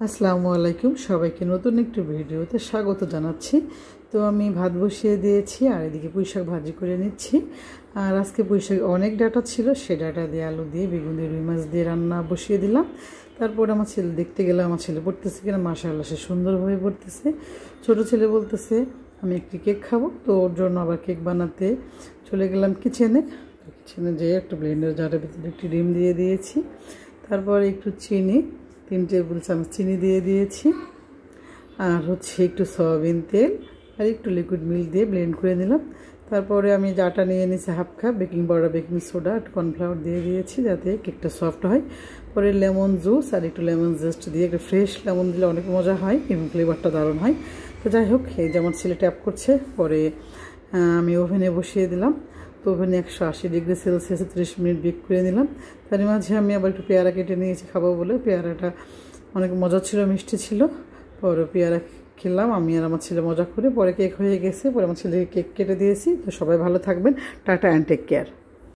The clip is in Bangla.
আসসালামু আলাইকুম, সবাইকে নতুন একটি ভিডিওতে স্বাগত জানাচ্ছি। তো আমি ভাত বসিয়ে দিয়েছি আর এদিকে পুঁইশাক ভাজি করে নিচ্ছি। আর আজকে পুঁইশাক অনেক ডাটা ছিল, সে ডাটা দিয়ে আলু দিয়ে বেগুন দিয়ে রুই মাছ দিয়ে রান্না বসিয়ে দিলাম। তারপর আমার ছেলে দেখতে গেলে আমার ছেলে পড়তেছে কিনা, মাশাআল্লাহ সে সুন্দরভাবে পড়তেছে। ছোটো ছেলে বলতেছে আমি একটি কেক খাবো, তো ওর জন্য আবার কেক বানাতে চলে গেলাম কিচেনে। কিচেনে যেয়ে একটা ব্লেন্ডার জারের ভিতরে একটি ডিম দিয়ে দিয়েছি, তারপর একটু চিনি 3 টেবিল চামচ চিনি দিয়ে দিয়েছি, আর একটু সয়াবিন তেল আর একটু লিকুইড মিল্ক দিয়ে ব্লেন্ড করে নিলাম। তারপরে আমি আটা নিয়ে নিয়েছি half cup, baking powder, baking soda আর কর্নফ্লাওয়ার দিয়ে দিয়েছি যাতে কেকটা সফট হয়। পরে লেমন জুস আর একটু লেমন জেস্ট দিয়ে, একটা ফ্রেশ লেমন দিলে অনেক মজা হয় এবং ফ্লেভারটা দারুণ হয়। তো যাই হোক, এই যে আমার ছেলে ট্যাপ করছে। পরে আমি ওভেনে বসিয়ে দিলাম। তো ওভেনে 180 ডিগ্রি সেলসিয়াসে 30 মিনিট বেক করে নিলাম। তার মাঝে আমি আবার একটু পেয়ারা কেটে নিয়েছি খাবো বলে। পেয়ারাটা অনেক মজা ছিল, মিষ্টি ছিল। পরে পেয়ারা খেলাম আমি আর আমার ছেলে মজা করে। পরে কেক হয়ে গেছে, পরে আমার ছেলেকে কেক কেটে দিয়েছি। তো সবাই ভালো থাকবেন, টাটা অ্যান্ড টেক কেয়ার।